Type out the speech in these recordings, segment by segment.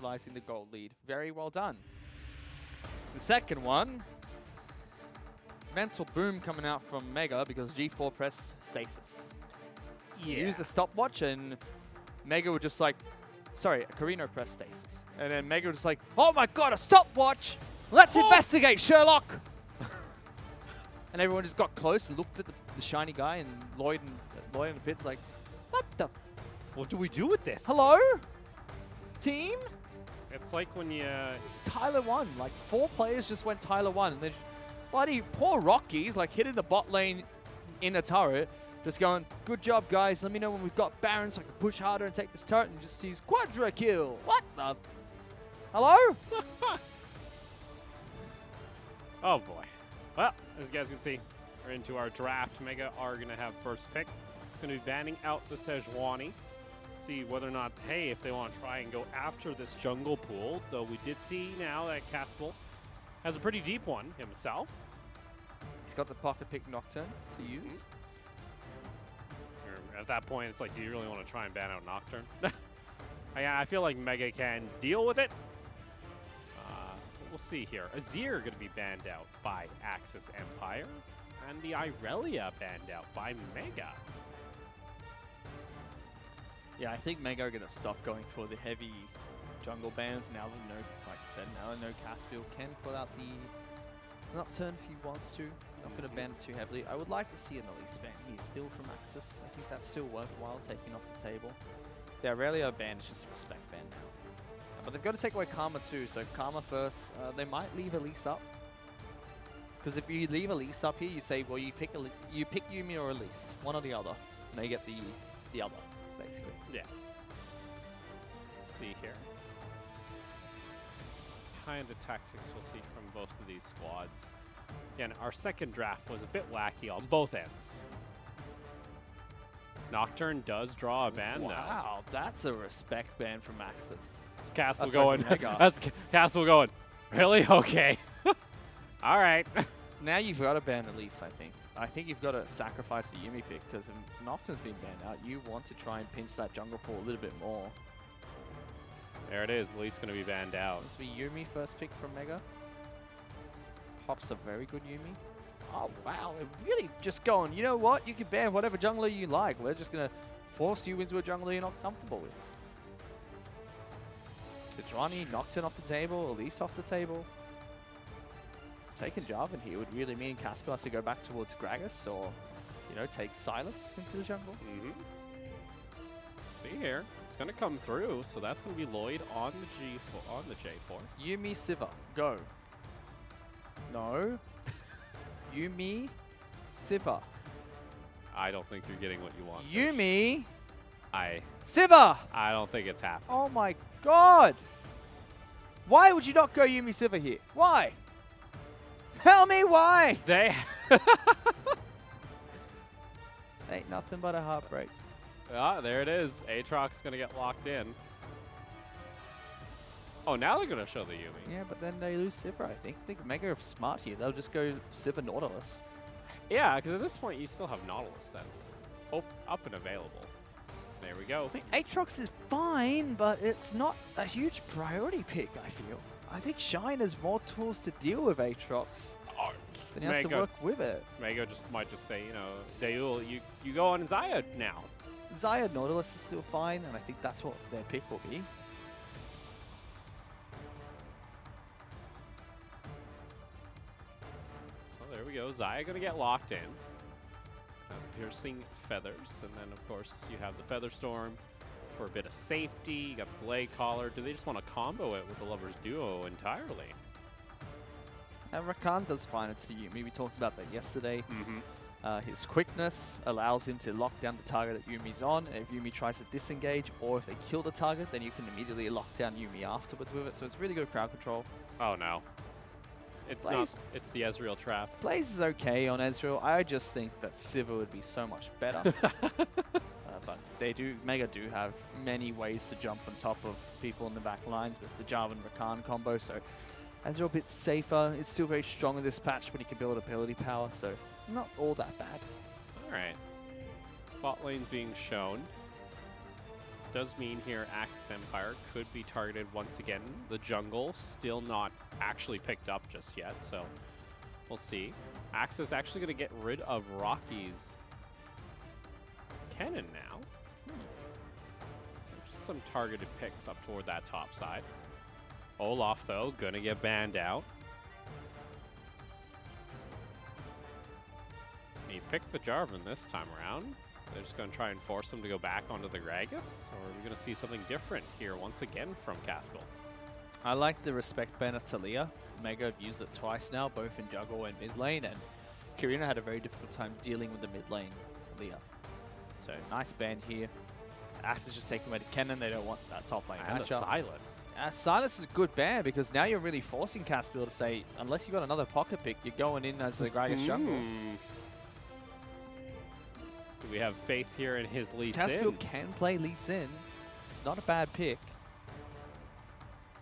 neutralizing the gold lead. Very well done. The second one, mental boom coming out from Mega because G4 press stasis. Yeah. Use the stopwatch and Mega would just like, sorry, Carino press stasis. And then Mega was just like, oh my god, a stopwatch! Let's investigate, Sherlock! And everyone just got close and looked at the shiny guy, and Lloyd in the pits like, what the? What do we do with this? Hello? Team? It's like when you... It's Tyler 1. Like, 4 players just went Tyler 1. And then bloody poor Rocky's like hitting the bot lane in a turret. Just going, good job, guys. Let me know when we've got Baron so I can push harder and take this turret. And just sees quadra kill. What the? Hello? Oh, boy. Well, as you guys can see, we're into our draft. Mega are going to have first pick. Going to be banning out the Sejuani. See whether or not, hey, if they want to try and go after this jungle pool. Though we did see now that Caspel has a pretty deep one himself. He's got the pocket pick Nocturne to use. At that point, it's like, do you really want to try and ban out Nocturne? I feel like Mega can deal with it. We'll see here. Azir going to be banned out by Axis Empire. And the Irelia banned out by Mega. Yeah, I think Mega are going to stop going for the heavy jungle bans now that like I said, now that Caspiel can pull out the Nocturne if he wants to. Not going to ban it too heavily. I would like to see an Elise ban here still from Axis. I think that's still worthwhile taking off the table. The Irelia ban is just a respect ban now. But they've got to take away Karma too, so Karma first. They might leave Elise up. Because if you leave Elise up here, you say, well, you pick Yuumi or Elise, one or the other. And they get the other, basically. Yeah. See here. Kind of tactics we'll see from both of these squads. Again, our second draft was a bit wacky on both ends. Nocturne does draw a ban, though. Wow, that's a respect ban from Axis. That's Castle Sorry, going. That's Castle going. Really? Okay. All right. Now you've got to ban Elise, I think. I think you've got to sacrifice the Yuumi pick because if Nocturne's been banned out, you want to try and pinch that jungle pool a little bit more. There it is. Elise going to be banned out. This will be Yuumi first pick from Mega. Pops a very good Yuumi. Oh, wow. They're really just going, you know what? You can ban whatever jungler you like. We're just going to force you into a jungler you're not comfortable with. Sejuani, Nocturne off the table, Elise off the table. Taking Jarvan here would really mean Caspiel has to go back towards Gragas or, you know, take Sylas into the jungle. See here, it's going to come through, so that's going to be Lloyd on the J4. Yuumi, Sivir, go. No. Yuumi, Sivir. I don't think you're getting what you want. Yuumi, I Sivir. don't think it's happening. Oh my god. Why would you not go Yuumi, Sivir here? Why? Tell me why. They This ain't nothing but a heartbreak. there it is. Aatrox's going to get locked in. Oh, now they're going to show the Yuumi. Yeah, but then they lose Sivir, I think. I think Mega are smart here. They'll just go Sivir Nautilus. Yeah, because at this point you still have Nautilus that's up and available. There we go. I mean, Aatrox is fine, but it's not a huge priority pick, I feel. I think Shine has more tools to deal with Aatrox than he has to work with it. Mega might just say, you know, Daeul, you go on Xayah now. Xayah Nautilus is still fine, and I think that's what their pick will be. So there we go. Xayah going to get locked in. Piercing Feathers, and then of course you have the Feather Storm for a bit of safety. You got the Blade Collar. Do they just want to combo it with the Lovers Duo entirely? And Rakan does find it to Yuumi. We talked about that yesterday. His quickness allows him to lock down the target that Yuumi's on. And if Yuumi tries to disengage or if they kill the target, then you can immediately lock down Yuumi afterwards with it. So it's really good crowd control. Oh no. It's Blaze. not. It's the Ezreal trap. Blaze is okay on Ezreal. I just think that Sivir would be so much better. But Mega do have many ways to jump on top of people in the back lines with the Jarvan Rakan combo. So Ezreal a bit safer. It's still very strong in this patch, but he can build ability power. So not all that bad. All right. Bot lane's being shown. does mean here Axis Empire could be targeted once again. The jungle still not actually picked up just yet, so we'll see. Axis actually going to get rid of Rocky's cannon now. So just some targeted picks up toward that top side. Olaf, though, going to get banned out. He picked the Jarvan this time around. They're just going to try and force him to go back onto the Gragas, or are we going to see something different here once again from Caspial? I like the respect ban of Talia. Mega have used it twice now, both in jungle and mid lane, and Karina had a very difficult time dealing with the mid lane Talia. So nice ban here. Axe is just taking away the cannon. They don't want that top lane And the matchup. Silas. Silas is a good ban because now you're really forcing Caspial to say, unless you got another pocket pick, you're going in as the Gragas jungle. Do we have faith here in his Lee Sin? Caspial can play Lee Sin. It's not a bad pick.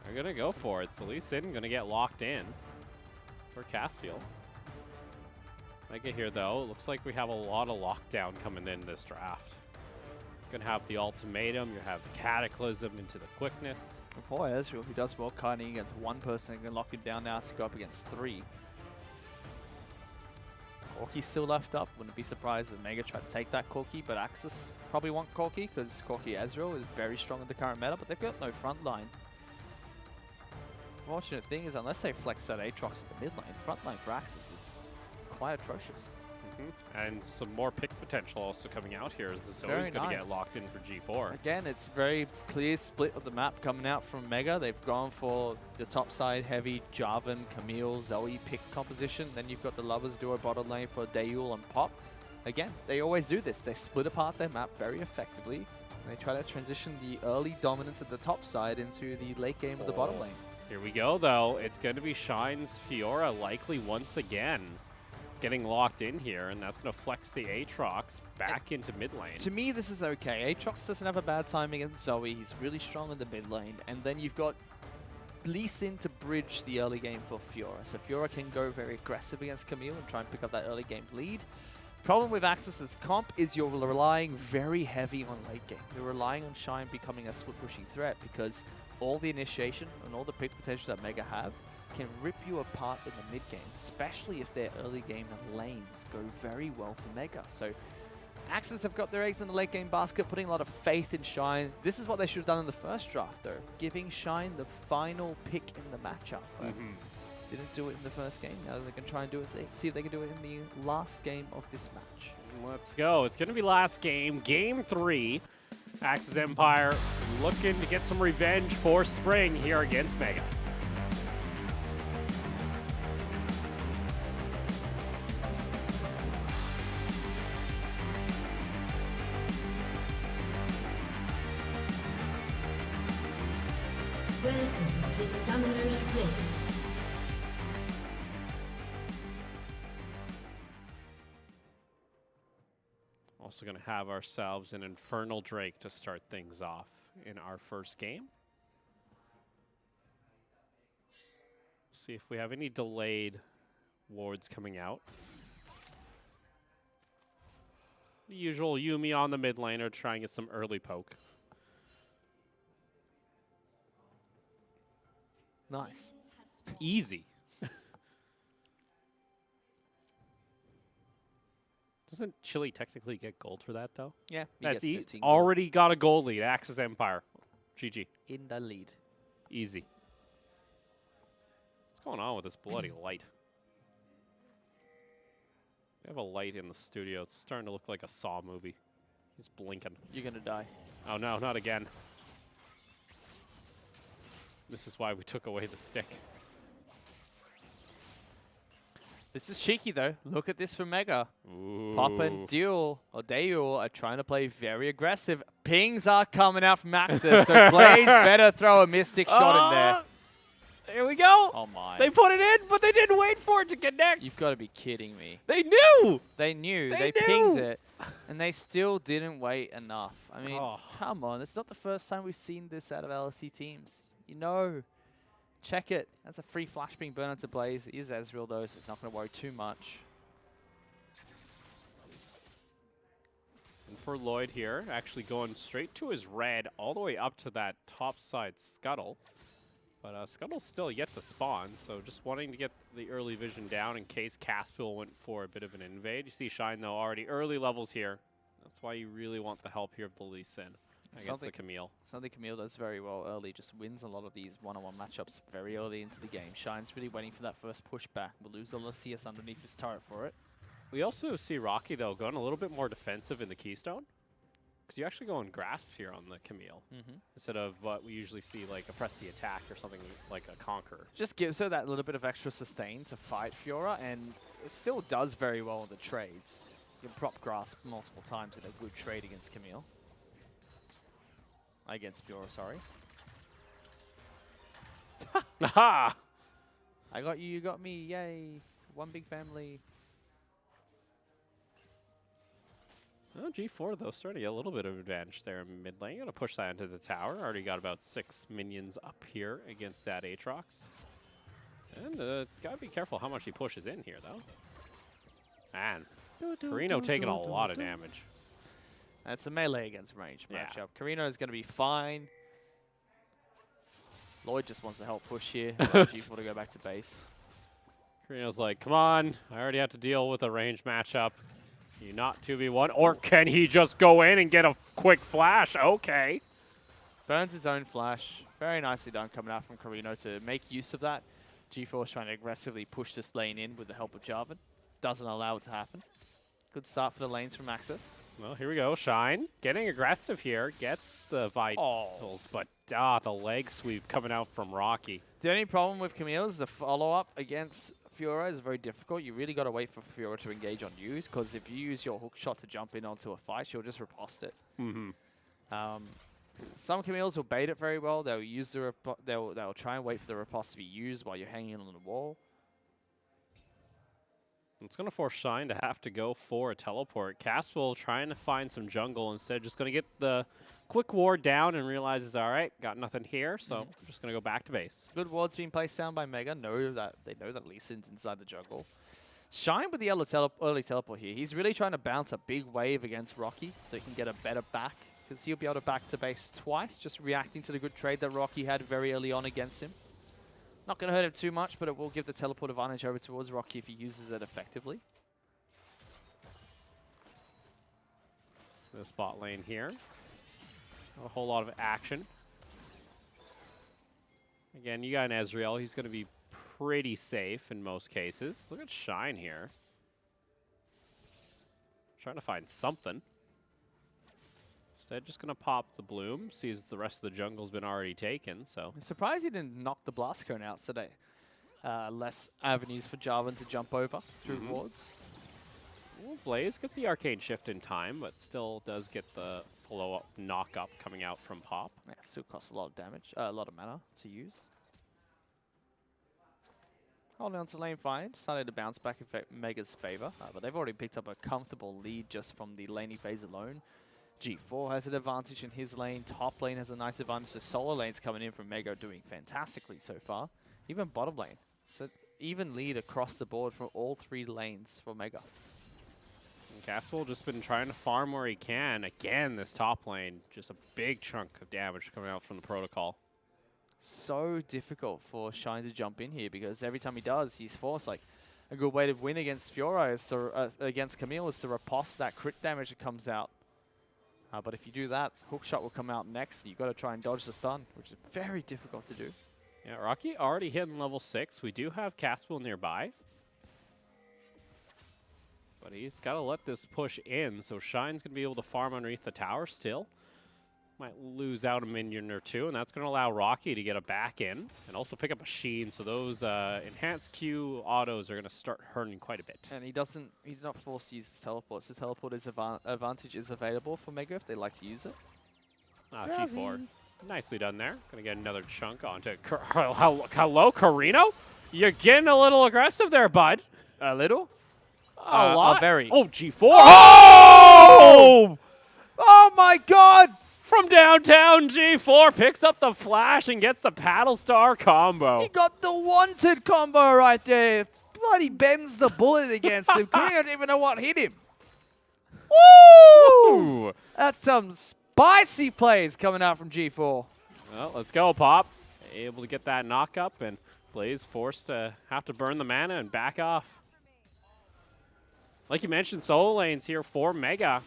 They're going to go for it. So Lee Sin going to get locked in for Caspial. Mega here, though. It looks like we have a lot of lockdown coming in this draft. Going to have the ultimatum. You have the cataclysm into the quickness. Oh boy, Ezreal, who does more kiting against one person, can lock him down now to go up against 3. Corki's still left up. Wouldn't be surprised if Mega tried to take that Corki, but Axis probably want Corki because Corki Ezreal is very strong in the current meta, but they've got no front line. Fortunate thing is, unless they flex that Aatrox to the mid lane, the front line for Axis is quite atrocious. And some more pick potential also coming out here as the Zoe's Very going to nice. get locked in for G4. Again, it's very clear split of the map coming out from Mega. They've gone for the top side heavy Jarvan, Camille, Zoe pick composition. Then you've got the Lovers duo bottom lane for Dayul and Pop. Again, they always do this. They split apart their map very effectively. And they try to transition the early dominance at the top side into the late game of the bottom lane. Here we go, though. It's going to be Shine's Fiora likely once again getting locked in here, and that's going to flex the Aatrox back into mid lane. To me, this is okay. Aatrox doesn't have a bad time against Zoe. He's really strong in the mid lane. And then you've got Lee Sin to bridge the early game for Fiora. So Fiora can go very aggressive against Camille and try and pick up that early game lead. Problem with Axis's comp is you're relying very heavy on late game. You're relying on Shine becoming a split pushing threat because all the initiation and all the pick potential that Mega have can rip you apart in the mid game, especially if their early game and lanes go very well for Mega. So Axis have got their eggs in the late game basket, putting a lot of faith in Shine. This is what they should have done in the first draft, though, giving Shine the final pick in the matchup. Didn't do it in the first game. Now they can try and do it. See if they can do it in the last game of this match. Let's go. It's going to be last game, game 3. Axis Empire looking to get some revenge for spring here against Mega. Welcome to Summoner's Rift. Also going to have ourselves an Infernal Drake to start things off in our first game. See if we have any delayed wards coming out. The usual Yuumi on the mid laner trying to get some early poke. Nice. Easy. Doesn't Chile technically get gold for that, though? Yeah, he That's gets 15 gold already got a gold lead. Axis Empire. GG. in the lead. Easy. What's going on with this bloody light? We have a light in the studio. It's starting to look like a Saw movie. He's blinking. You're gonna die. Oh, no, not again. This is why we took away the stick. This is cheeky though. Look at this from Mega. Ooh. Pop and Dayul are trying to play very aggressive. Pings are coming out from Axis, so Blaze better throw a Mystic shot in there. Here we go. Oh my. They put it in, but they didn't wait for it to connect. You've got to be kidding me. They knew. They knew. They pinged knew. it, and they still didn't wait enough. I mean, Oh. come on. It's not the first time we've seen this out of LST teams. You know. Check it. That's a free flash being burned into Blaze. It is Ezreal though, so it's not going to worry too much. And for Lloyd here, actually going straight to his red, all the way up to that top side Scuttle. But Scuttle's still yet to spawn, so just wanting to get the early vision down in case Caspiel went for a bit of an invade. You see Shine, though, already early levels here. That's why you really want the help here of the Lee Sin against the Camille. Something Camille does very well early, just wins a lot of these one-on-one matchups very early into the game. Shine's really waiting for that first pushback. Will lose the CS underneath his turret for it. We also see Rocky, though, going a little bit more defensive in the Keystone. Because you actually go and grasp here on the Camille instead of what we usually see, like a press the attack or something like a Conqueror. Just gives her that little bit of extra sustain to fight Fiora, and it still does very well in the trades. You can prop grasp multiple times in a good trade against Camille. Against Fiora, sorry. Aha! I got you, you got me, yay. One big family. Well, G4, though, starting to get a little bit of advantage there in mid lane. Got to push that into the tower. Already got about 6 minions up here against that Aatrox. And got to be careful how much he pushes in here, though. Man, Carino taking a lot of damage. That's a melee against range matchup. Carino is going to be fine. Lloyd just wants to help push here. G4 to go back to base. Carino's like, come on, I already have to deal with a range matchup. You not 2v1, or can he just go in and get a quick flash? Okay. Burns his own flash. Very nicely done coming out from Carino to make use of that. G4 is trying to aggressively push this lane in with the help of Jarvan. Doesn't allow it to happen. Good start for the lanes from Axis. Well, here we go. Shine getting aggressive here. Gets the vitals, but the leg sweep coming out from Rocky. The only problem with Camille is the follow-up against Fiora is very difficult. You really got to wait for Fiora to engage on you, because if you use your hook shot to jump in onto a fight, she'll just riposte it. Some Camille's will bait it very well. They'll use the they'll try and wait for the riposte to be used while you're hanging on the wall. It's going to force Shine to have to go for a teleport. Caspiel trying to find some jungle instead, just going to get the quick ward down and realizes, all right, got nothing here, so I'm just going to go back to base. Good wards being placed down by Mega. They know that Lee Sin's inside the jungle. Shine with the early teleport here. He's really trying to bounce a big wave against Rocky so he can get a better back, because he'll be able to back to base twice, just reacting to the good trade that Rocky had very early on against him. Not going to hurt him too much, but it will give the teleport advantage over towards Rocky if he uses it effectively. The spot lane here. A whole lot of action. Again, you got an Ezreal. He's going to be pretty safe in most cases. Look at Shine here. Trying to find something. Instead, just going to pop the Bloom. Sees the rest of the jungle's been already taken, so. I'm surprised he didn't knock the Blast Cone out today. Less avenues for Jarvan to jump over through wards. Well, Blaze gets the Arcane Shift in time, but still does get the follow-up knock-up coming out from Pop. Yeah, still costs a lot of damage, a lot of mana to use. Holding on to lane fine, started to bounce back in Mega's favor, but they've already picked up a comfortable lead just from the laning phase alone. G4 has an advantage in his lane, top lane has a nice advantage, so solo lane's coming in from Mega doing fantastically so far. Even bottom lane. So even lead across the board for all 3 lanes for Mega. Caspiel just been trying to farm where he can. Again, this top lane, just a big chunk of damage coming out from the protocol. So difficult for Shine to jump in here, because every time he does, he's forced. Like, a good way to win against Fiora is to, against Camille is to riposte that crit damage that comes out. But if you do that, hookshot will come out next, and you've got to try and dodge the stun, which is very difficult to do. Yeah, Rocky already hitting level 6. We do have Caspiel nearby. But he's got to let this push in, so Shine's going to be able to farm underneath the tower still. Might lose out a minion or two, and that's going to allow Rocky to get a back in and also pick up a Sheen, so those enhanced Q autos are going to start hurting quite a bit. And he's not forced to use his teleport. So teleport advantage is available for Mega if they like to use it. G4. Nicely done there. Going to get another chunk onto hello, Carino? You're getting a little aggressive there, bud. A little? A lot? Very. Oh, G4. Oh! Oh my god! From downtown, G4 picks up the flash and gets the Paddle Star combo. He got the wanted combo right there. Bloody bends the bullet against him. Korea don't even know what hit him. Woo! Ooh. That's some spicy plays coming out from G4. Well, let's go, Pop. Able to get that knock up, and Blaze forced to have to burn the mana and back off. Like you mentioned, solo lanes here for Mega.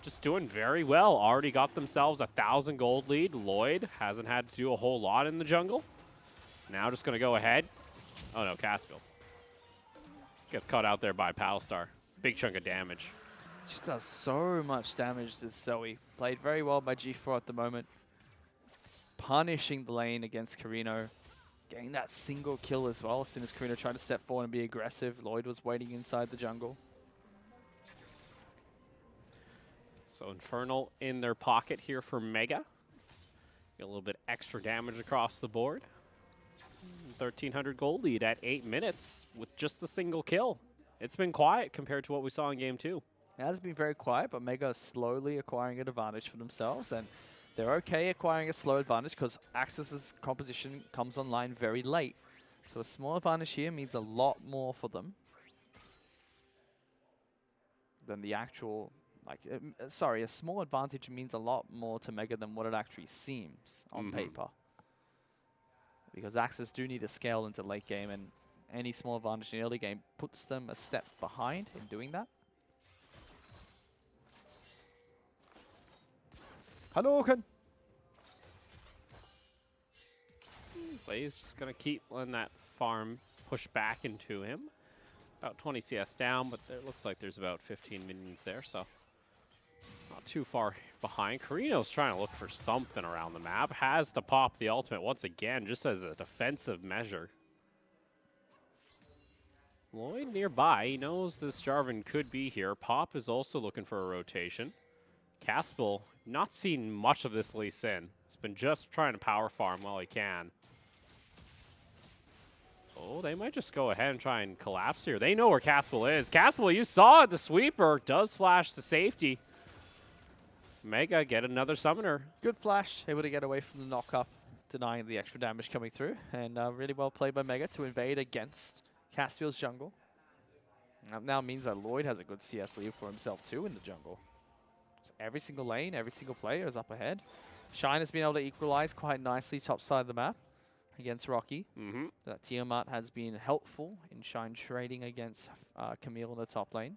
Just doing very well. Already got themselves 1,000 gold lead. Lloyd hasn't had to do a whole lot in the jungle. Now just going to go ahead. Oh no, Caspiel. Gets caught out there by Paddlestar. Big chunk of damage. Just does so much damage to Zoe. Played very well by G4 at the moment. Punishing the lane against Carino. Getting that single kill as well. As soon as Carino tried to step forward and be aggressive, Lloyd was waiting inside the jungle. So Infernal in their pocket here for Mega. Get a little bit extra damage across the board. 1,300 gold lead at 8 minutes with just the single kill. It's been quiet compared to what we saw in Game 2. It has been very quiet, but Mega is slowly acquiring an advantage for themselves, and they're okay acquiring a slow advantage because Axis's composition comes online very late. So a small advantage here means a lot more for them than the actual, sorry, a small advantage means a lot more to Mega than what it actually seems on paper. Because Axis do need to scale into late game, and any small advantage in the early game puts them a step behind in doing that. Hadouken! Blaze just going to keep letting that farm push back into him. About 20 CS down, but it looks like there's about 15 minions there, so not too far behind. Carino's trying to look for something around the map. Has to pop the ultimate once again, just as a defensive measure. Lloyd nearby. He knows this Jarvan could be here. Pop is also looking for a rotation. Caspel, not seen much of this Lee Sin. He's been just trying to power farm while he can. Oh, they might just go ahead and try and collapse here. They know where Caspel is. Caspel, you saw it. The sweeper does flash to safety. Mega get another summoner. Good flash, able to get away from the knock-up, denying the extra damage coming through. And really well played by Mega to invade against Caspiel's jungle. That now means that Lloyd has a good CS lead for himself too in the jungle. So every single lane, every single player is up ahead. Shine has been able to equalize quite nicely top side of the map against Rocky. That Tiamat has been helpful in Shine trading against Camille in the top lane.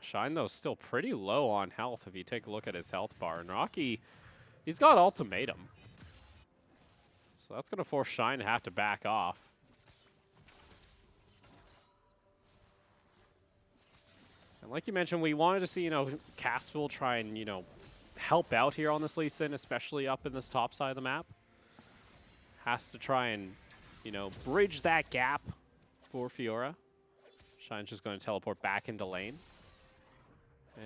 Shine, though, is still pretty low on health if you take a look at his health bar. And Rocky, he's got ultimatum. So that's going to force Shine to have to back off. And like you mentioned, we wanted to see, Caspel try and, help out here on this Lee Sin, especially up in this top side of the map. Has to try and, bridge that gap for Fiora. Shine's just going to teleport back into lane.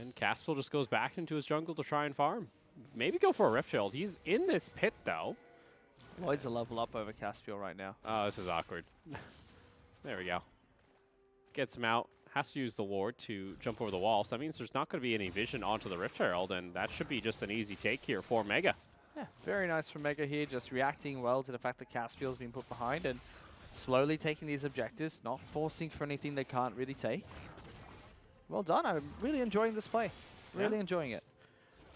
And Caspel just goes back into his jungle to try and farm. Maybe go for a Rift Herald. He's in this pit, though. Lloyd's a level up over Caspiel right now. Oh, this is awkward. There we go. Gets him out. Has to use the ward to jump over the wall. So that means there's not going to be any vision onto the Rift Herald, and that should be just an easy take here for Mega. Yeah, very nice from Mega here, just reacting well to the fact that Caspiel's been put behind and slowly taking these objectives, not forcing for anything they can't really take. Well done. I'm really enjoying this play. Really enjoying it.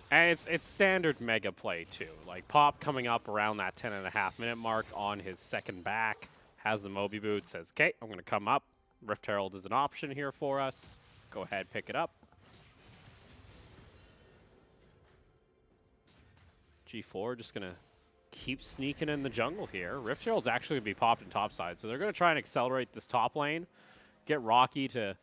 And it's standard Mega play, too. Like, Pop coming up around that 10.5-minute mark on his second back, has the Moby boot, says, okay, I'm going to come up. Rift Herald is an option here for us. Go ahead, pick it up. G4 just going to keep sneaking in the jungle here. Rift Herald's actually going to be popped in topside, so they're going to try and accelerate this top lane, get Rocky to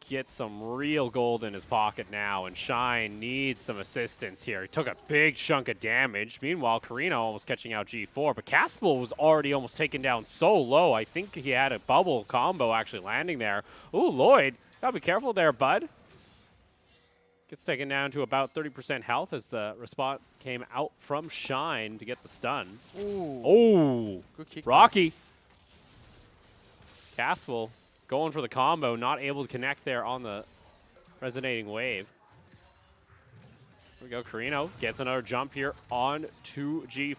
get some real gold in his pocket now, and Shine needs some assistance here. He took a big chunk of damage. Meanwhile, Carino almost catching out G4, but Caspel was already almost taken down so low. I think he had a bubble combo actually landing there. Ooh, Lloyd, gotta be careful there, bud. Gets taken down to about 30% health as the response came out from Shine to get the stun. Ooh. Oh, Good kick. Rocky. Caspel going for the combo, not able to connect there on the resonating wave. Here we go. Carino gets another jump here on to G4.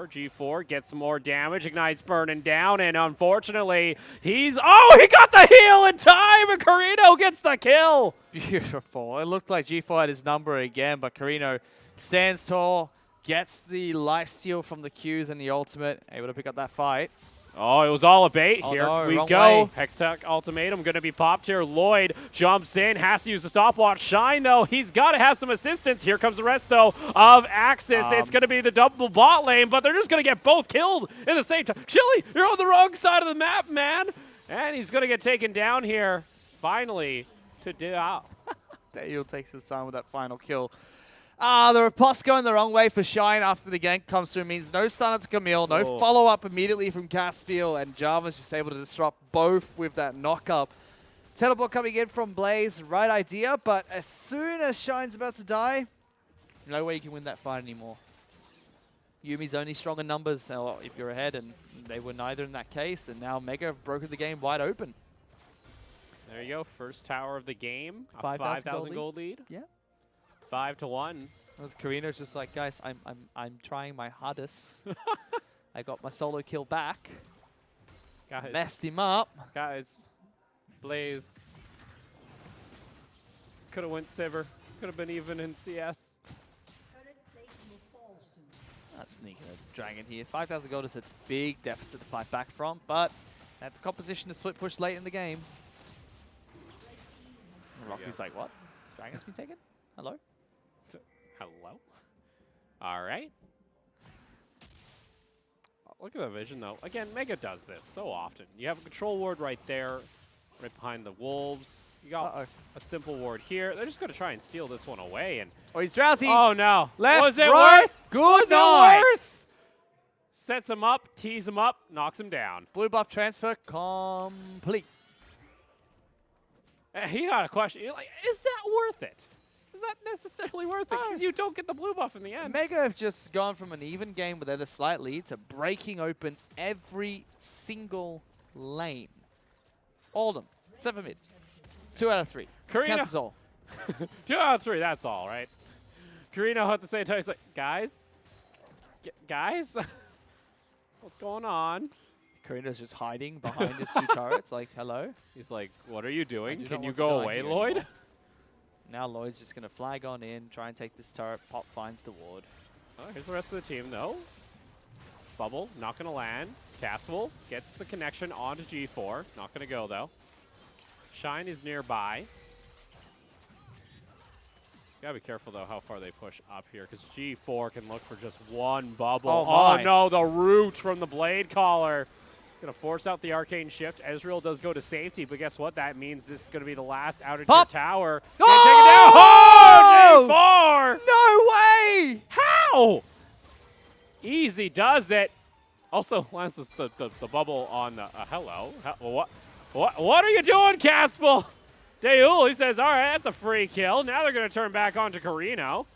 G4 gets some more damage. Ignite's burning down, and unfortunately, he got the heal in time, and Carino gets the kill. Beautiful. It looked like G4 had his number again, but Carino stands tall, gets the lifesteal from the Qs and the ultimate, able to pick up that fight. Oh, it was all a bait. Oh, Here no, we wrong go. way. Hextech ultimatum going to be popped here. Lloyd jumps in, has to use the stopwatch. Shine, though, he's got to have some assistance. Here comes the rest, though, of Axis. It's going to be the double bot lane, but they're just going to get both killed in the same time. Chili, you're on the wrong side of the map, man. And he's going to get taken down here, finally, to do out. Daniel takes his time with that final kill. The riposte going the wrong way for Shine after the gank comes through means no stun to Camille, no follow-up immediately from Caspiel, and Jarvan's just able to disrupt both with that knock-up. Teleport coming in from Blaze, right idea, but as soon as Shine's about to die, no way you can win that fight anymore. Yumi's only strong in numbers if you're ahead, and they were neither in that case, and now Mega have broken the game wide open. There you go. First tower of the game. A 5,000 5,000 gold lead. Yeah. 5-1. As Carino's just like, guys, I'm trying my hardest. I got my solo kill back. Guys, Messed him up. Guys, Blaze could have went Sivir. Could have been even in CS. That's sneaking a dragon here. 5,000 gold is a big deficit to fight back from, but at the composition to split push late in the game. Rocky's like, what? Dragon's been taken? Hello? Hello? All right. Look at the vision, though. Again, Mega does this so often. You have a control ward right there, right behind the wolves. You got a simple ward here. They're just going to try and steal this one away. And Oh, he's drowsy. oh, no. Left, Was it right. worth? Good Was night. it worth? Sets him up, tees him up, knocks him down. Blue buff transfer complete. He got a question. You're like, is that worth it? Is that necessarily worth it? Because you don't get the blue buff in the end. Mega have just gone from an even game with a slight lead to breaking open every single lane. All of them, except for mid. 2 out of 3. Carino. Counts us all. 2 out of 3, that's all, right? Carino at the same time, he's like, guys? Guys? What's going on? Carino's just hiding behind his 2 turrets, like, hello? He's like, what are you doing? do Can not you want to go go away, into Lloyd? anymore. Now Lloyd's just going to flag on in, try and take this turret. Pop finds the ward. Oh, here's the rest of the team, though. Bubble, not going to land. Castable gets the connection onto G4. Not going to go, though. Shine is nearby. Gotta be careful, though, how far they push up here, because G4 can look for just one bubble. Oh, my. No, the root from the Blade Caller. Going to force out the Arcane Shift. Ezreal does go to safety, but guess what? That means this is going to be the last outer tier tower. Oh! Take it down. Oh, G4! No way! How? Easy does it. Also lands the bubble on the hello. What are you doing, Caspel? Deul, he says, all right, that's a free kill. Now they're going to turn back on to Carino.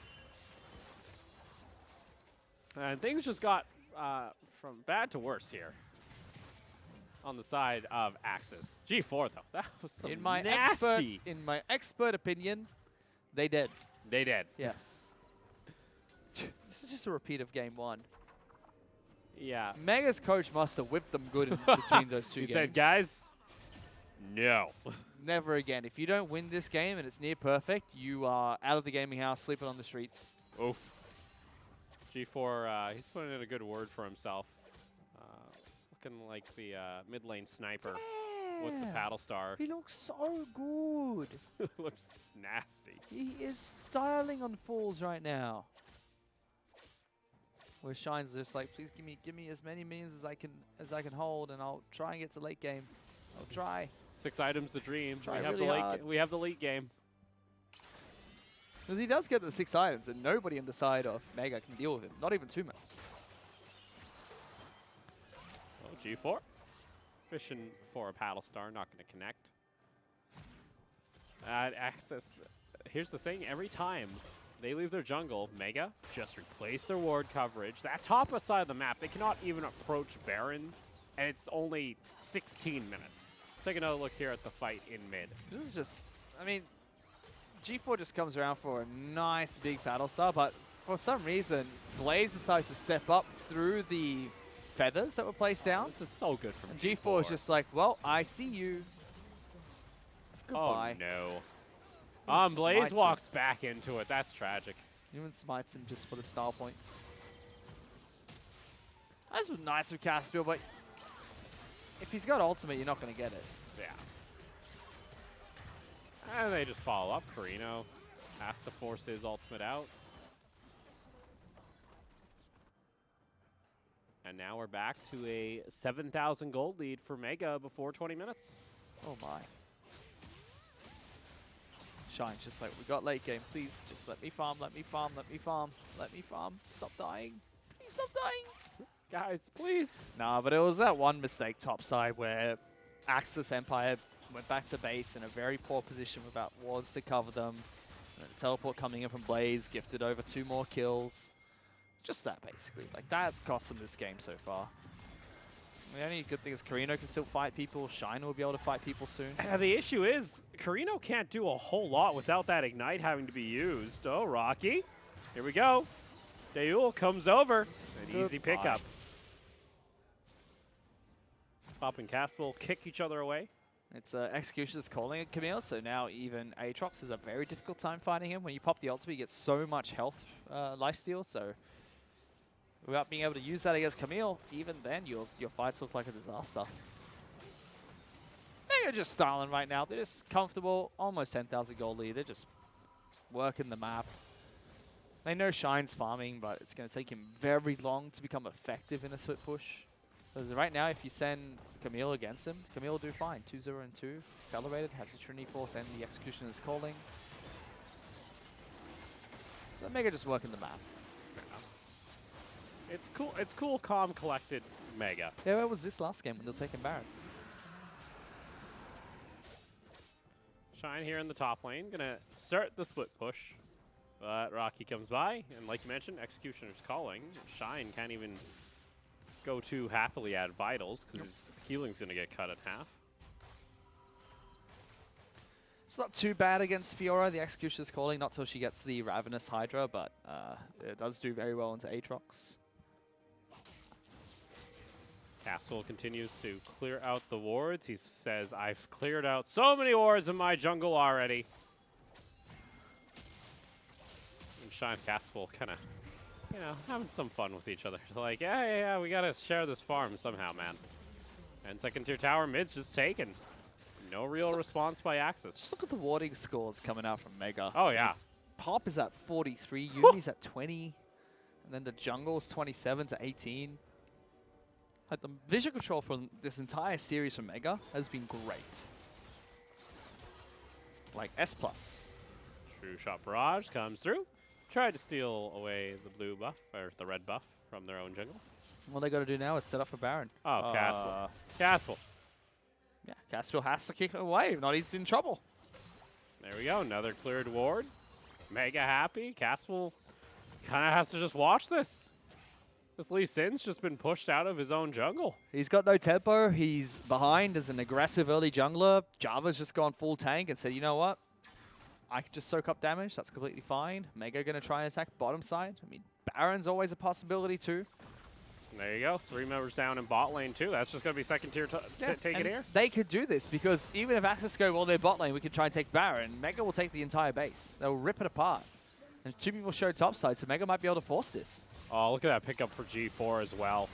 And things just got from bad to worse here on the side of Axis. G4, though. That was some In my nasty. expert opinion, they did. They did. Yes. This is just a repeat of game 1. Yeah. Mega's coach must have whipped them good in between those 2 He games. said, guys, no. Never again. If you don't win this game and it's near perfect, you are out of the gaming house, sleeping on the streets. Oof. G4, he's putting in a good word for himself. Looking like the mid lane sniper with the paddle star. He looks so good. Looks nasty. He is styling on falls right now. Where Shine's just like, please give me as many minions as I can hold, and I'll try and get to late game. I'll try. 6 items the dream. Try We have really the hard. we have the late game. Because he does get the 6 items, and nobody on the side of Mega can deal with him. Not even 2 maps. Oh, G4. Fishing for a paddle star, not going to connect. Access. Here's the thing, every time they leave their jungle, Mega just replace their ward coverage. That top side of the map, they cannot even approach Baron, and it's only 16 minutes. Let's take another look here at the fight in mid. This is just, I mean, G4 just comes around for a nice big battle start, but for some reason, Blaze decides to step up through the feathers that were placed down. This is so good from And G4. G4 is just like, well, I see you. Goodbye. Oh, no. Even Blaze smites him. walks back into it. That's tragic. Even smites him just for the style points. That was nice with Caspiel, but if he's got ultimate, you're not going to get it. Yeah. And they just follow up. Carino has to force his ultimate out. And now we're back to a 7,000 gold lead for Mega before 20 minutes. Oh my. Shine's just like, we got late game. Please, just let me farm, let me farm, let me farm, let me farm. Stop dying. Please stop dying. Guys, please. Nah, but it was that one mistake topside where Axis Empire went back to base in a very poor position without wards to cover them. And the teleport coming in from Blaze, gifted over 2 more kills. Just that, basically. Like, that's cost them this game so far. The only good thing is Carino can still fight people. Shine will be able to fight people soon. The issue is, Carino can't do a whole lot without that Ignite having to be used. Oh, Rocky. Here we go. Deul comes over. An easy pickup. Pop and Caspel kick each other away. It's Executioner's calling it Camille, so now even Aatrox has a very difficult time fighting him. When you pop the ultimate, you get so much health lifesteal, so without being able to use that against Camille, even then your fights look like a disaster. Mega just styling right now. They're just comfortable, almost 10,000 gold lead. They're just working the map. They know Shine's farming, but it's going to take him very long to become effective in a split push. Because right now, if you send Camille against him, Camille will do fine. 2-0 and 2. Accelerated, has the Trinity Force and the Executioner's calling. So Mega just working the map. It's cool. It's cool, calm, collected Mega. Yeah, where was this last game when they were taking Baron? Shine here in the top lane. Gonna start the split push. But Rocky comes by, and like you mentioned, Executioner's calling. Shine can't even go too happily at Vitals, because his healing's gonna get cut in half. It's not too bad against Fiora, the Executioner's calling, not till she gets the Ravenous Hydra, but it does do very well into Aatrox. Castle continues to clear out the wards. He says, I've cleared out so many wards in my jungle already. And Shine and Castle kind of, you know, having some fun with each other. It's like, yeah, we got to share this farm somehow, man. And second tier tower mid's just taken. No real response by Axis. Just look at the warding scores coming out from Mega. Oh, yeah. Pop is at 43, Yumi's at 20, and then the jungle's 27 to 18. Like, the visual control from this entire series from Mega has been great. Like S+. True Shot Barrage comes through. Tried to steal away the blue buff, or the red buff, from their own jungle. All they got to do now is set up for Baron. Oh, Caspel. Caspel. Yeah, Caspiel has to kick it away. If not, he's in trouble. There we go. Another cleared ward. Mega happy. Caspel kind of has to just watch this. This Lee Sin's just been pushed out of his own jungle. He's got no tempo. He's behind as an aggressive early jungler. Java's just gone full tank and said, you know what? I can just soak up damage. That's completely fine. Mega going to try and attack bottom side. I mean, Baron's always a possibility too. And there you go. 3 members down in bot lane too. That's just going to be second tier take it here. They could do this because even if Axis go, well, they're bot lane, we could try and take Baron. Mega will take the entire base. They'll rip it apart. And 2 people show topside, so Mega might be able to force this. Oh, look at that pickup for G4 as well.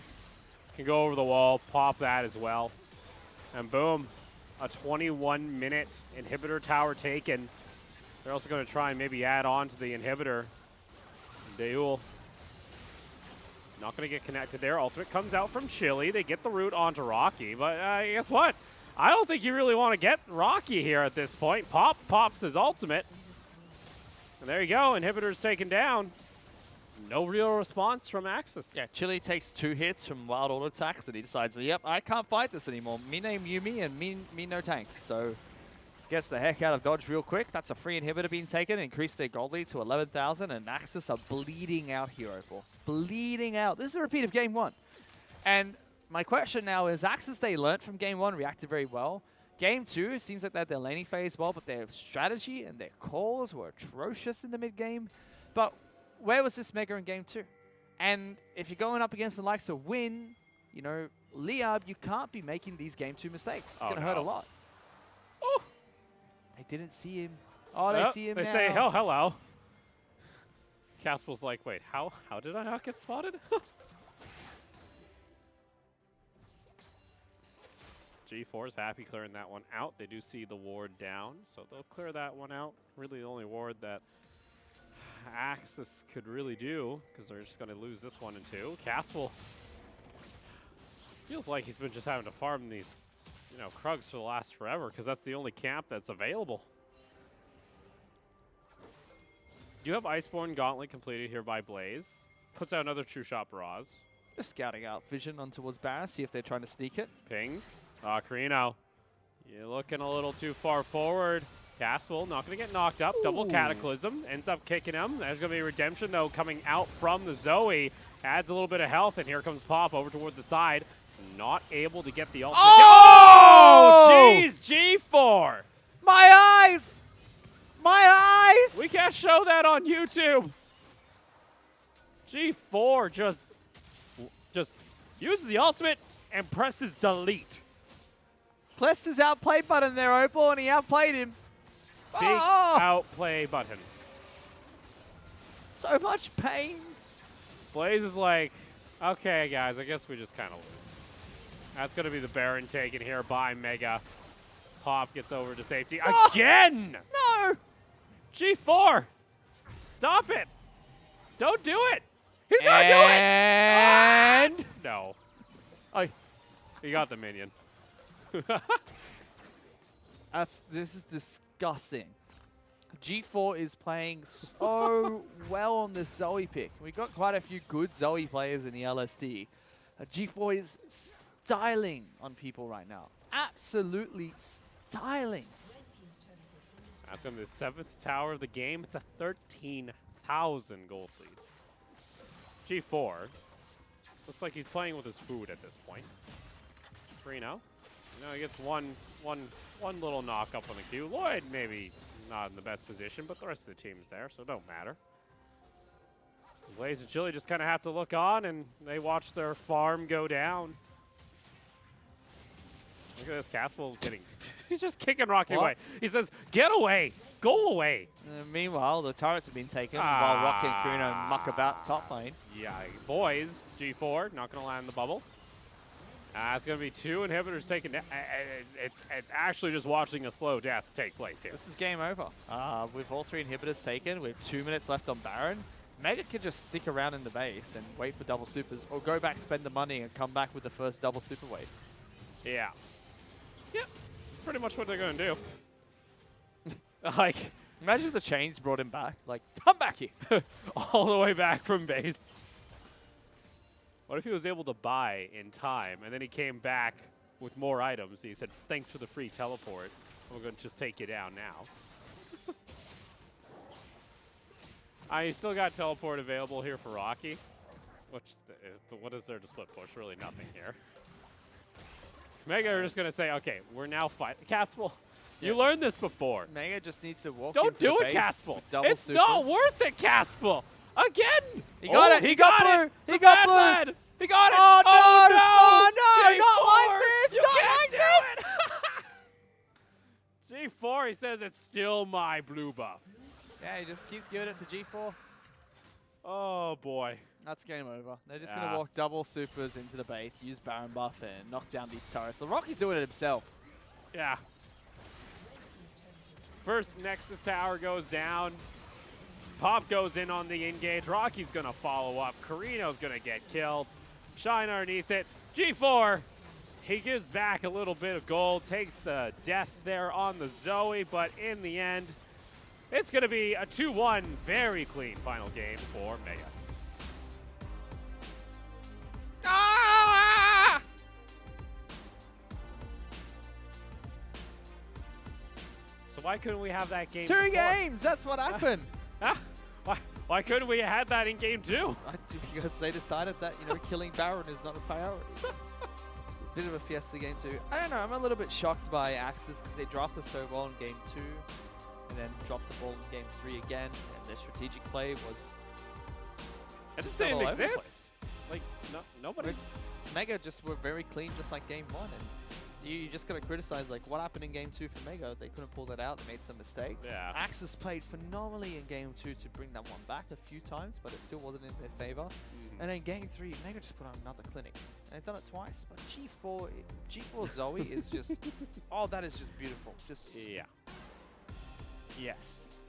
Can go over the wall, pop that as well. And boom, a 21-minute inhibitor tower taken. They're also going to try and maybe add on to the inhibitor. Deul not going to get connected there. Ultimate comes out from Chili. They get the root onto Rocky, but guess what? I don't think you really want to get Rocky here at this point. Pop pops his ultimate. And there you go, inhibitor's taken down. No real response from Axis. Yeah, Chili takes 2 hits from wild auto attacks and he decides, yep, I can't fight this anymore. Me name Yumi and me no tank. So gets the heck out of dodge real quick. That's a free inhibitor being taken. Increased their gold lead to 11,000 and Axis are bleeding out Hero Ball. Bleeding out. This is a repeat of game 1. And my question now is, Axis, they learnt from game 1, reacted very well. Game 2, it seems like they had their laning phase well, but their strategy and their calls were atrocious in the mid-game. But where was this Mega in Game 2? And if you're going up against the likes of Win, you know, Liab, you can't be making these Game 2 mistakes. It's going to hurt a lot. Oh. They didn't see him. Oh, they see him They now. say, oh, hello. Caspel's like, wait, how did I not get spotted? G4's happy clearing that one out. They do see the ward down, so they'll clear that one out. Really the only ward that Axis could really do, because they're just going to lose this one in 2. Caspel feels like he's been just having to farm these, you know, Krugs for the last forever, because that's the only camp that's available. You have Iceborne Gauntlet completed here by Blaze. Puts out another True Shot Barrage. Just scouting out vision on towards Baron, see if they're trying to sneak it. Pings. Carino, you're looking a little too far forward. Caspel not going to get knocked up. Double Cataclysm. Ends up kicking him. There's going to be Redemption, though, coming out from the Zoe. Adds a little bit of health, and here comes Pop over toward the side. Not able to get the ultimate. Oh! Jeez, G4! My eyes! My eyes! We can't show that on YouTube. G4 just uses the ultimate and presses delete. Pressed his outplay button there, Opal, and he outplayed him. Big outplay button. So much pain. Blaze is like, okay, guys, I guess we just kind of lose. That's going to be the Baron taken here by Mega. Pop gets over to safety again. No. G4, stop it. Don't do it. He's not doing it. And No. Oh, He got the minion. this is disgusting. G4 is playing so well on this Zoe pick. We've got quite a few good Zoe players in the LST. G4 is styling on people right now. Absolutely styling. That's going to be the 7th tower of the game. It's a 13,000 gold lead. G4 looks like he's playing with his food at this point. Reno, he gets one little knock up on the queue. Lloyd maybe not in the best position, but the rest of the team's there, so it don't matter. Blaze and Chili just kind of have to look on, and they watch their farm go down. Look at this, Caspel getting... He's just kicking Rocky away. He says, get away! Go away! Meanwhile, the turrets have been taken while Rocky and Karino muck about top lane. Yeah, boys, G4 not going to land the bubble. It's going to be 2 inhibitors taken down. It's actually just watching a slow death take place here. This is game over. With all 3 inhibitors taken, with 2 minutes left on Baron, Mega can just stick around in the base and wait for double supers, or go back, spend the money, and come back with the first double super wave. Yeah. Yep. Pretty much what they're going to do. Like, imagine if the chains brought him back. Like, come back here. all the way back from base. What if he was able to buy in time, and then he came back with more items, and he said, thanks for the free teleport. I'm going to just take you down now. I still got teleport available here for Rocky. Which, what is there to split push? Really nothing here. Mega are just going to say, okay, we're now fighting. Caspel, you learned this before. Mega just needs to walk Don't into do the it, base Caspel. with double It's supers. not worth it, Caspel. Again. He got it. He got blue. It. He The got bad blue. lad. He got it. Oh, no. Oh, Oh, no. G4, Not like this. you Not can't like do it. G4, he says it's still my blue buff. Yeah, he just keeps giving it to G4. Oh, boy. That's game over. They're just going to walk double supers into the base, use Baron buff, and knock down these turrets. So Rocky's doing it himself. Yeah. First Nexus tower goes down. Pop goes in on the engage. Rocky's going to follow up. Karino's going to get killed. Shine underneath it. G4, he gives back a little bit of gold, takes the death there on the Zoe, but in the end, it's going to be a 2-1, very clean final game for Mega. Ah! So why couldn't we have that game 2 before? games. That's what happened. Why couldn't we have had that in game 2? Because they decided that, killing Baron is not a priority. bit of a fiesta game 2. I don't know, I'm a little bit shocked by Axis because they drafted so well in game 2 and then dropped the ball in game 3 again, and their strategic play was It just got didn't all over the exist. place. Like, no, nobody. Mega just were very clean, just like game 1, and you just gotta criticize like what happened in game 2 for Mega. They couldn't pull that out. They made some mistakes. Yeah. Axis played phenomenally in game 2 to bring that one back a few times, but it still wasn't in their favor. And in game 3, Mega just put on another clinic. And they've done it twice, but G4 Zoe is just, oh, that is just beautiful. Just Yeah. yes,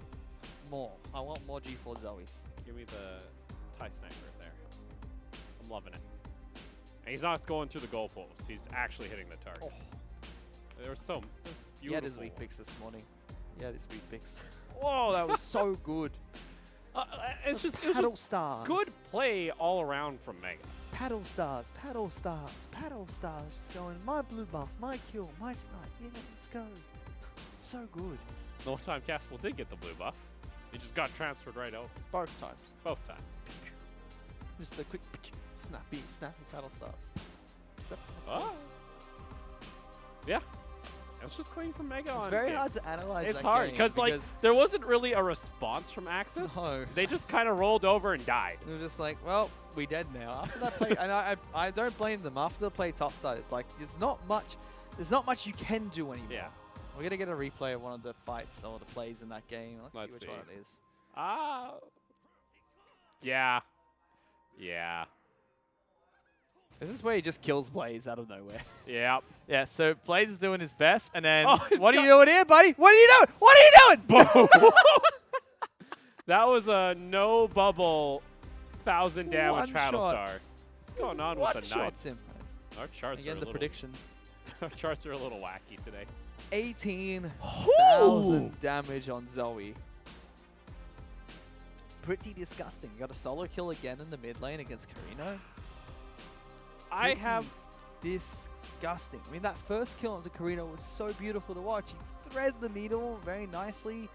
more. I want more G4 Zoes. Give me the TIE sniper there. I'm loving it. And he's not going through the goalpost. He's actually hitting the target. Oh. There was so He beautiful. had his weak picks this morning. He had his weak picks. Oh, that was so good. It's just Paddle stars. good play all around from Mega. Paddle stars, paddle stars, paddle stars. Just going, my blue buff, my kill, my snipe. Yeah, let's go. So good. No time Caspel did get the blue buff. He just got transferred right over. Both times. Both times. Just a quick snappy paddle stars. Step on the Oh. points. Yeah. It's just clean from Mega It's on very game. hard to analyze It's that hard game because like there wasn't really a response from Axis. No. They just kind of rolled over and died. They were just like, well, we dead now. After that play, and I don't blame them. After the play topside, it's like there's not much you can do anymore. Yeah. We're gonna get a replay of one of the fights or the plays in that game. Let's see Let's which see. one it is. Yeah. Yeah. Is this where he just kills Blaze out of nowhere? Yeah. Yeah, so Blaze is doing his best, and then, Oh, he's what are you doing here, buddy? What are you doing? What are you doing? Boom. That was a no bubble 1,000 damage One paddle shot. star. What's going on What with the night? shots him? Our charts Again, are a the little, predictions. Our charts are a little wacky today. 18,000 damage on Zoe. Pretty disgusting. You got a solo kill again in the mid lane against Carino. I have disgusting. I mean, that first kill onto Carino was so beautiful to watch. He threaded the needle very nicely.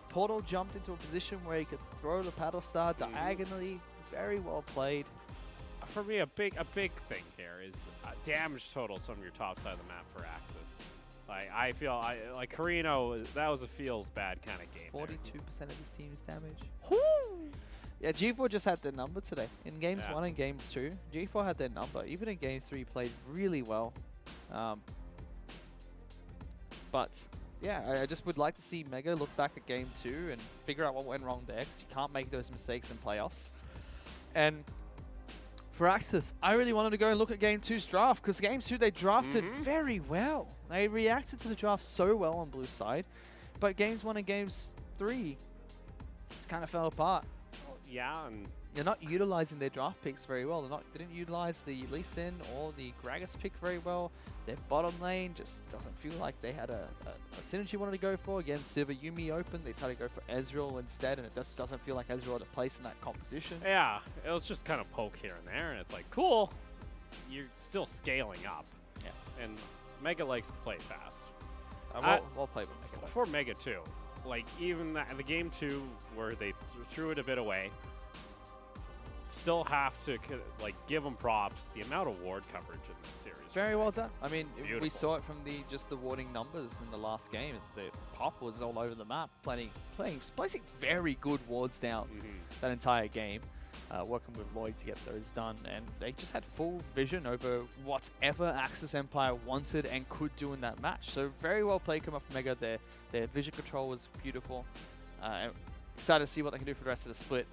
Portal jumped into a position where he could throw the paddle star diagonally. Very well played. for me, a big thing here is damage totals from your top side of the map for Axis. Like I feel like Carino, that was a feels bad kind of game. 42% of his team's damage. Yeah, G4 just had their number today. In games 1 and games 2, G4 had their number. Even in game 3, played really well. But yeah, I just would like to see Mega look back at game 2 and figure out what went wrong there, because you can't make those mistakes in playoffs. And for Axis, I really wanted to go and look at game 2's draft, because game 2 they drafted very well. They reacted to the draft so well on blue side, but games 1 and games 3 just kind of fell apart. Yeah, and They're not utilizing their draft picks very well. They didn't utilize the Lee Sin or the Gragas pick very well. Their bottom lane just doesn't feel like they had a synergy wanted to go for. Again, Siva Yumi open. They decided to go for Ezreal instead, and it just doesn't feel like Ezreal had a place in that composition. yeah, it was just kind of poke here and there, and it's like, cool, you're still scaling up. Yeah. And Mega likes to play fast. Well played with Mega. For Mega too, like even the game 2 where they threw it a bit away, still have to like give them props. The amount of ward coverage in this series. Very well done. I mean, we Beautiful. saw it from just the warding numbers in the last game. The pop was all over the map, placing very good wards down that entire game. Working with Lloyd to get those done, and they just had full vision over whatever Axis Empire wanted and could do in that match. So very well played come up from Mega. Their vision control was beautiful. Excited to see what they can do for the rest of the split.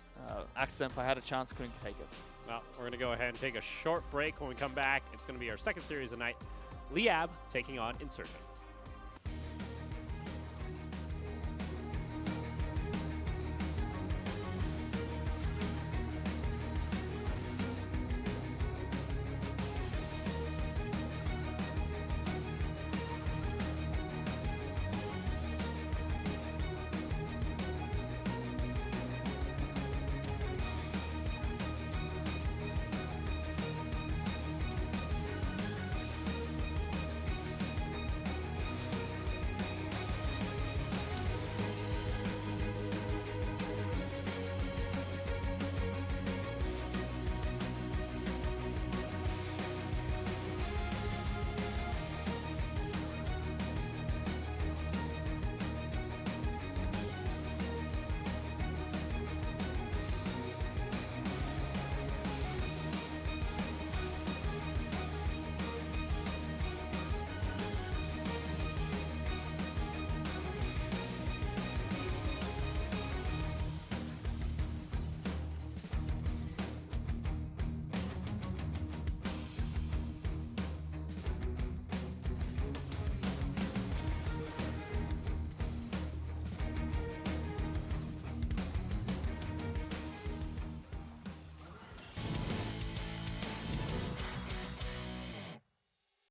Axis Empire had a chance, couldn't take it. Well, we're going to go ahead and take a short break. When we come back, it's going to be our second series of the night. Liab taking on Insurgent.